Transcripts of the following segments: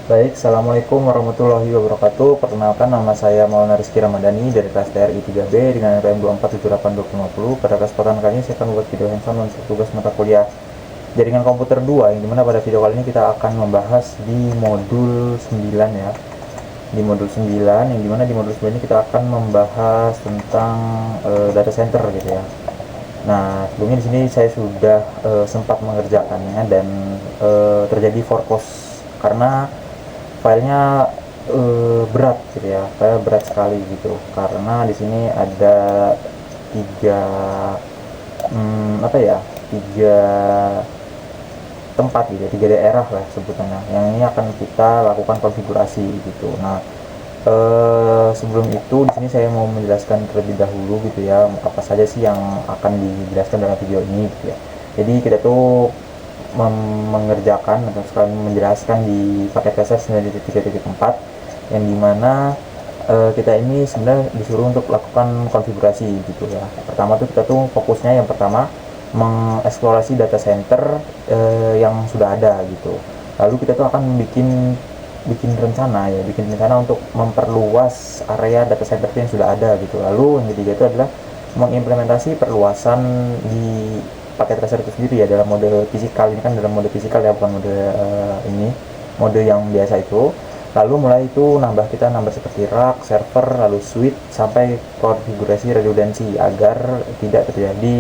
Baik, Assalamualaikum warahmatullahi wabarakatuh. Perkenalkan, nama saya Maulana Rizky Ramadhani dari kelas TRI 3B dengan NPM 2478250. Pada kesempatan kali ini saya akan membuat video hands-on untuk tugas mata kuliah jaringan komputer 2, yang dimana pada video kali ini kita akan membahas di modul 9 ya. Di modul 9, yang dimana di modul 9 ini kita akan membahas tentang data center gitu ya. Nah, sebelumnya di sini saya sudah sempat mengerjakannya dan terjadi foreclose karena filenya berat gitu ya, file berat sekali gitu, karena di sini ada tiga apa ya, tiga tempat gitu, tiga daerah lah sebutannya, yang ini akan kita lakukan konfigurasi gitu. Nah, sebelum itu di sini saya mau menjelaskan terlebih dahulu gitu ya, apa saja sih yang akan dijelaskan dalam video ini gitu ya. Jadi kita tuh mengerjakan atau sekalian menjelaskan di paket CSS 9.3.4, yang dimana kita ini sebenarnya disuruh untuk lakukan konfigurasi gitu ya. Pertama tuh kita tuh fokusnya yang pertama mengeksplorasi data center yang sudah ada gitu. Lalu kita tuh akan bikin rencana ya, bikin rencana untuk memperluas area data center yang sudah ada gitu. Lalu yang ketiga itu adalah mengimplementasi perluasan di paket tracer itu sendiri ya, dalam mode fisikal. Ini kan dalam mode fisikal ya, bukan mode ini, mode yang biasa itu. Lalu mulai itu kita nambah seperti rack, server, lalu switch, sampai konfigurasi redundansi agar tidak terjadi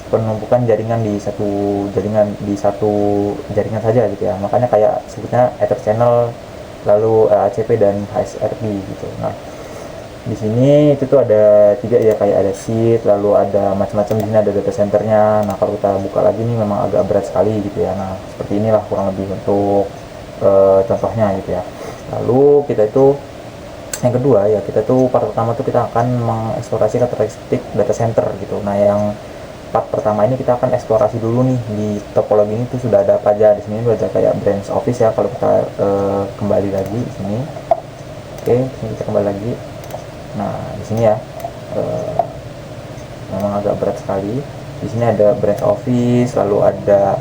penumpukan jaringan di satu jaringan saja gitu ya. Makanya kayak sebutnya Ether channel, lalu ACP dan HSRP gitu. Nah, di sini itu tuh ada tiga ya, kayak ada sheet, lalu ada macam-macam. Di sini ada data centernya. Nah, kalau kita buka lagi nih memang agak berat sekali gitu ya. Nah, seperti inilah kurang lebih untuk contohnya gitu ya. Lalu kita itu yang kedua ya, kita tuh part pertama tuh kita akan mengeksplorasi karakteristik data center gitu. Nah, yang part pertama ini kita akan eksplorasi dulu nih, di topologi ini tuh sudah ada apa aja. Di sini udah ada kayak branch office ya. Kalau kita kembali lagi di sini, oke, sini kita kembali lagi. Nah, di sini ya, memang agak berat sekali. Di sini ada branch office, lalu ada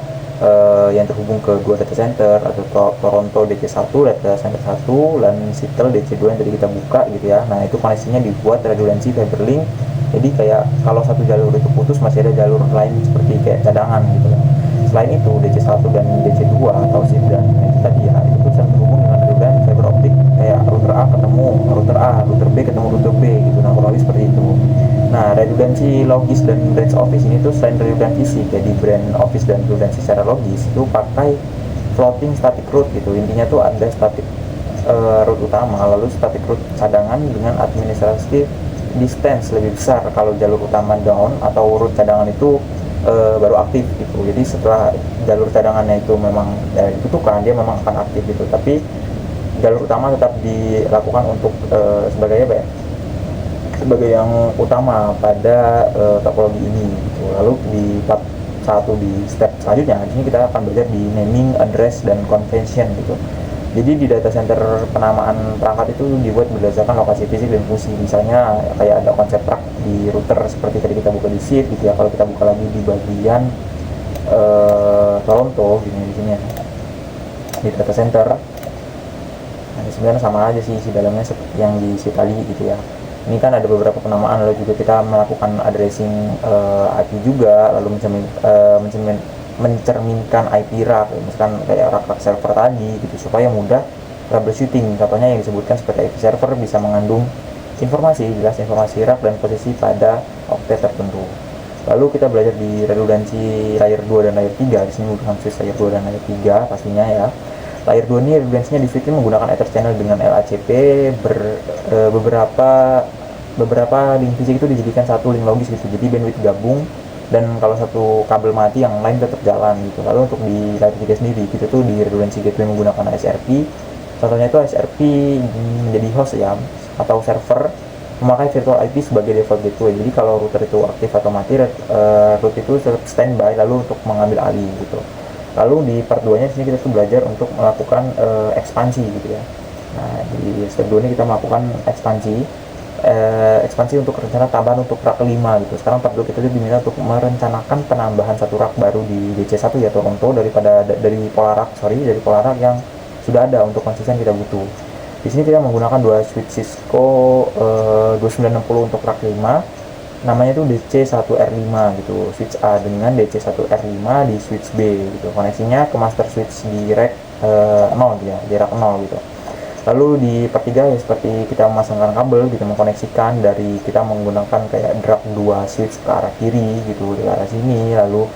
yang terhubung ke dua data center, atau Toronto DC1 data center 1 dan Seattle DC2 yang tadi kita buka gitu ya. Nah, itu koneksinya dibuat redundancy fiber link. Jadi kayak kalau satu jalur itu putus, masih ada jalur lain seperti kayak cadangan gitu ya. Selain itu DC1 dan DC2 atau SIP dan itu tadi ya, itu tuh terhubung dengan redundant fiber optik, kayak router A ketemu router A, router B ketemu router B gitu. Nah, kurang lebih seperti itu. Nah, redundancy logis dan branch office ini tuh selain redundancy sih, jadi branch office dan redundancy secara logis itu pakai floating static route gitu. Intinya tuh ada static route utama, lalu static route cadangan dengan administratif distance lebih besar kalau jalur utama down, atau route cadangan itu baru aktif gitu. Jadi setelah jalur cadangannya itu memang dibutuhkan, dia memang akan aktif gitu, tapi jalur utama tetap dilakukan untuk sebagai apa ya, sebagai yang utama pada topologi ini gitu. Lalu di part 1 di step selanjutnya, di sini kita akan belajar di naming, address, dan convention gitu. Jadi di data center penamaan perangkat itu dibuat berdasarkan lokasi fisik dan fungsi. Misalnya kayak ada konsep rack di router seperti tadi kita buka di sheet gitu ya. Kalau kita buka lagi di bagian Toronto gini di sini ya, di data center. Nah, sebenarnya sama aja sih isi dalamnya seperti yang di sheet tadi gitu ya. Ini kan ada beberapa penamaan, lalu juga kita melakukan addressing IP juga, lalu mencerminkan IP rack, misalkan kayak rack server tadi gitu, supaya mudah troubleshooting. Contohnya yang disebutkan seperti IP server bisa mengandung jelas informasi rack dan posisi pada oktet tertentu. Lalu kita belajar di redundansi layer 2 dan layer 3. Di sini menggunakan switch layer 2 dan layer 3 pastinya ya. Layer 2 ini redundansinya di switch menggunakan Ether channel dengan LACP. Beberapa link fisik itu dijadikan satu link logis gitu, jadi bandwidth gabung, dan kalau satu kabel mati yang lain tetap jalan gitu. Lalu untuk di layer 3 sendiri, kita tuh di redundancy gateway menggunakan SRP. Contohnya itu SRP menjadi host ya, atau server memakai virtual IP sebagai default gateway. Jadi kalau router itu aktif atau mati, route itu tetap standby lalu untuk mengambil alih gitu. Lalu di part 2 nya sini kita tuh belajar untuk melakukan ekspansi gitu ya. Nah, di step 2 ini kita melakukan ekspansi untuk rencana tambahan untuk rak 5 gitu. Sekarang part 2 kita diminta untuk merencanakan penambahan satu rak baru di DC1 ya, Toronto, dari Polarak yang sudah ada untuk konsisten kita butuh. Di sini kita menggunakan dua switch Cisco 2960 untuk rak 5, namanya itu DC1R5 gitu, switch A dengan DC1R5 di switch B gitu. Koneksinya ke master switch di rack 0 gitu ya, di rak 0 gitu. Lalu di part 3 ya seperti kita memasangkan kabel gitu, mengkoneksikan dari kita menggunakan kayak drag 2 switch ke arah kiri gitu, ke arah sini, lalu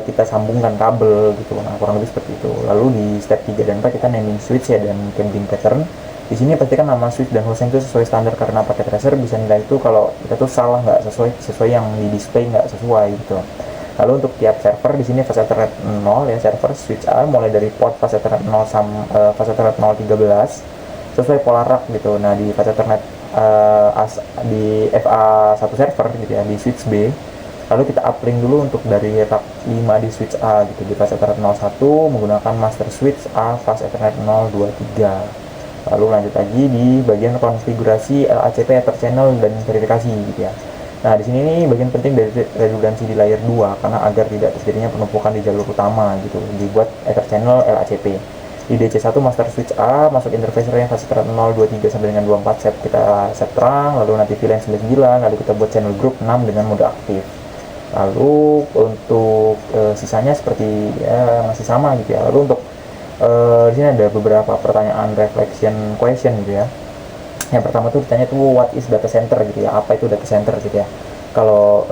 kita sambungkan kabel gitu. Nah, kurang lebih seperti itu. Lalu di step 3 dan 4 kita naming switch ya dan camping pattern. Di sini pastikan nama switch dan hostname itu sesuai standar, karena pakai tracer bisa nilai itu kalau kita tuh salah, nggak sesuai yang di display, nggak sesuai gitu. Lalu untuk tiap server di sini fast Ethernet 0 ya, server switch A mulai dari port fast Ethernet 0 fast Ethernet 013 sesuai polar rack gitu. Nah, di fast Ethernet di FA1 server gitu ya, di switch B. Lalu kita uplink dulu untuk dari rak 5 di switch A gitu, di fast Ethernet 01 menggunakan master switch A fast Ethernet 023. Lalu lanjut lagi di bagian konfigurasi LACP Ether channel dan verifikasi gitu ya. Nah, di sini nih bagian penting dari redundansi di layer 2, karena agar tidak terjadinya penumpukan di jalur utama gitu, dibuat Ether channel LACP. Di DC1 master switch A masuk interface range fast Ethernet 023 sampai dengan 24 set, kita set terang, lalu nanti VLAN 99, lalu kita buat channel group 6 dengan mode aktif. Lalu untuk sisanya seperti ya masih sama gitu ya. Lalu untuk di sini ada beberapa pertanyaan reflection question gitu ya. Yang pertama tuh ditanya tuh what is data center gitu ya, apa itu data center gitu ya. Kalau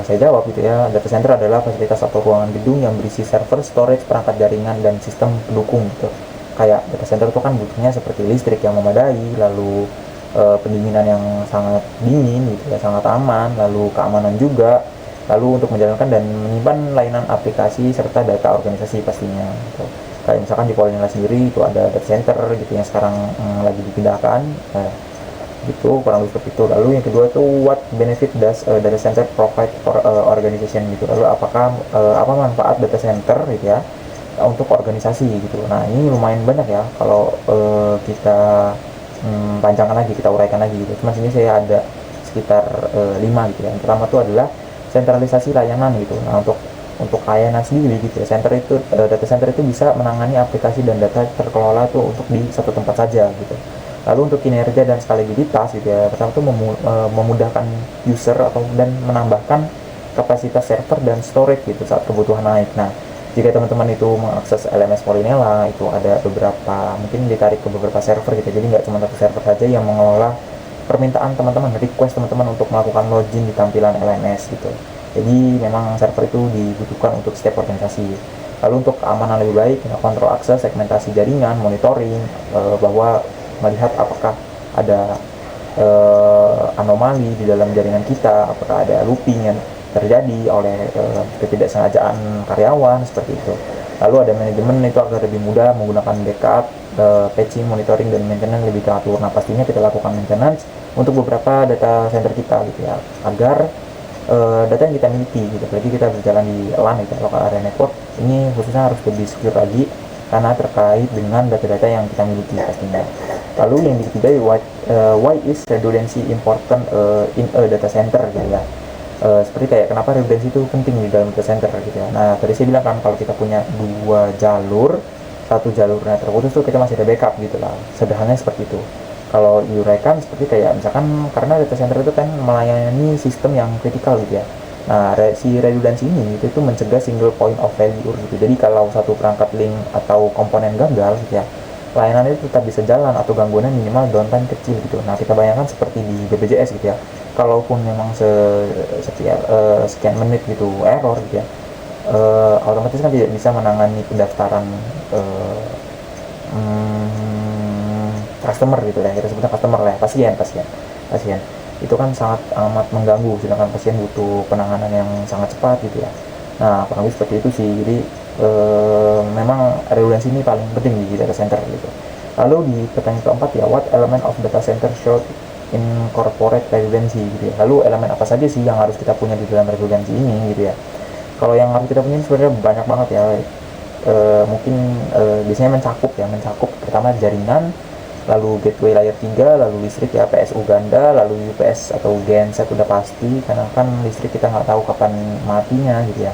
saya jawab gitu ya, data center adalah fasilitas atau ruangan gedung yang berisi server, storage, perangkat jaringan, dan sistem pendukung gitu. Kayak data center itu kan butuhnya seperti listrik yang memadai, lalu pendinginan yang sangat dingin gitu ya, sangat aman, lalu keamanan juga, lalu untuk menjalankan dan menyimpan layanan aplikasi serta data organisasi pastinya gitu. Kayak misalkan di Polinela sendiri itu ada data center gitu yang sekarang lagi dipindahkan gitu, kurang lebih seperti itu. Lalu yang kedua tuh what benefit does data center provide for organization gitu. Lalu apakah apa manfaat data center gitu ya untuk organisasi gitu. Nah, ini lumayan banyak ya kalau kita panjangkan lagi, kita uraikan lagi gitu. Cuma sini saya ada sekitar 5 gitu ya. Yang pertama tuh adalah sentralisasi layanan gitu. Nah, untuk layanan sendiri gitu ya, data center itu bisa menangani aplikasi dan data terkelola tuh untuk di satu tempat saja gitu. Lalu untuk kinerja dan skalabilitas gitu ya, pertama itu memudahkan user dan menambahkan kapasitas server dan storage gitu saat kebutuhan naik. Nah, jika teman-teman itu mengakses LMS Polinela, itu ada beberapa, mungkin ditarik ke beberapa server gitu, jadi nggak cuma satu server saja yang mengelola permintaan teman-teman, request teman-teman untuk melakukan login di tampilan LMS gitu. Jadi memang server itu dibutuhkan untuk setiap organisasi. Lalu untuk keamanan lebih baik, kontrol akses, segmentasi jaringan, monitoring, bahwa melihat apakah ada anomali di dalam jaringan kita, apakah ada looping yang terjadi oleh ketidaksengajaan karyawan, seperti itu. Lalu ada manajemen itu agar lebih mudah menggunakan backup, patching, monitoring, dan maintenance lebih teratur. Nah, pastinya kita lakukan maintenance untuk beberapa data center kita gitu ya, agar data yang kita miliki gitu, apalagi kita berjalan di LAN gitu, local area network, ini khususnya harus lebih secure lagi karena terkait dengan data-data yang kita miliki pastinya. Lalu yang ketiga, why is redundancy important in a data center gitu ya. Seperti kayak kenapa redundancy itu penting di dalam data center gitu ya. Nah, tadi saya bilang kan kalau kita punya 2 jalur, satu jalurnya terputus tuh kita masih ada backup gitu lah, sederhananya seperti itu. Kalau diuraikan seperti kayak misalkan karena data center itu kan melayani sistem yang kritikal gitu ya. Nah, si redundancy ini itu mencegah single point of failure gitu. Jadi kalau satu perangkat link atau komponen gagal gitu ya, layanan itu tetap bisa jalan atau gangguannya minimal downtime kecil gitu. Nah, kita bayangkan seperti di BPJS gitu ya. Kalaupun memang sekian menit gitu error gitu ya, otomatis kan tidak bisa menangani pendaftaran customer gitu ya, kita sebutnya customer lah, pasien itu kan sangat amat mengganggu, sedangkan pasien butuh penanganan yang sangat cepat gitu ya. Nah, kurang lebih seperti itu sih. Jadi memang redundansi ini paling penting di data center gitu. Lalu di pertanyaan keempat ya, what element of data center should incorporate redundancy gitu ya. Lalu elemen apa saja sih yang harus kita punya di dalam redundancy ini gitu ya. Kalau yang harus kita punya sebenarnya banyak banget ya. Mungkin biasanya mencakup pertama jaringan, lalu gateway layer 3, lalu listrik ya, PSU ganda, lalu UPS atau genset udah pasti, karena kan listrik kita nggak tahu kapan matinya gitu ya.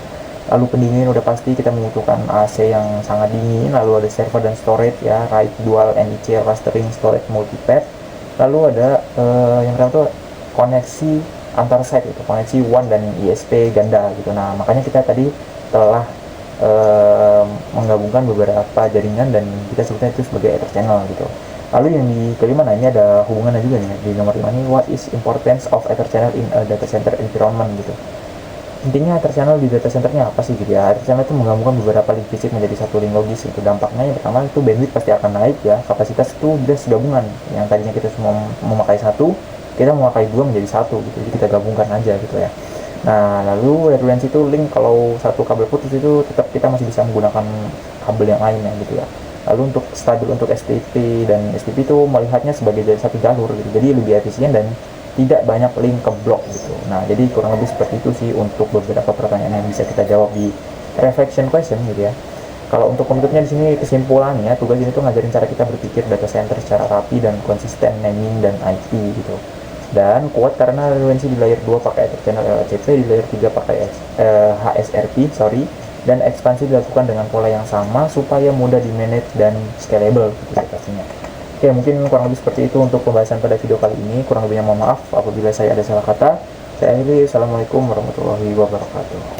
Lalu pendingin udah pasti kita membutuhkan AC yang sangat dingin. Lalu ada server dan storage ya, RAID dual NIC clustering storage multipad. Lalu ada yang pertama tuh koneksi antar site, itu koneksi WAN dan ISP ganda gitu. Nah makanya kita tadi telah menggabungkan beberapa jaringan dan kita sebutnya itu sebagai Ether channel gitu. Lalu yang di kelima, nah ini ada hubungannya juga nih di nomor 5 ini, what is importance of Ether channel in a data center environment gitu. Intinya Ether channel di data centernya apa sih gitu ya. Ether channel itu menggabungkan beberapa link fisik menjadi satu link logis. Itu dampaknya yang pertama itu bandwidth pasti akan naik ya, kapasitas itu jelas gabungan, yang tadinya kita semua memakai satu, kita memakai dua menjadi satu gitu, jadi kita gabungkan aja gitu ya. Nah lalu redundancy itu link, kalau satu kabel putus itu tetap kita masih bisa menggunakan kabel yang lainnya gitu ya. Lalu untuk stabil, untuk STP dan STP itu melihatnya sebagai satu jalur gitu, jadi lebih efisien dan tidak banyak link ke blok gitu. Nah jadi kurang lebih seperti itu sih untuk beberapa pertanyaan yang bisa kita jawab di reflection question gitu ya. Kalau untuk penutupnya di sini kesimpulannya, tugas ini tuh ngajarin cara kita berpikir data center secara rapi dan konsisten naming dan IP gitu. Dan kuat karena redundancy di layer 2 pakai Ether channel LHCP, di layer 3 pakai HSRP, dan ekspansi dilakukan dengan pola yang sama supaya mudah di manage dan scalable gitu pastinya. Oke, mungkin kurang lebih seperti itu untuk pembahasan pada video kali ini. Kurang lebihnya mohon maaf apabila saya ada salah kata. Saya akhiri, assalamualaikum warahmatullahi wabarakatuh.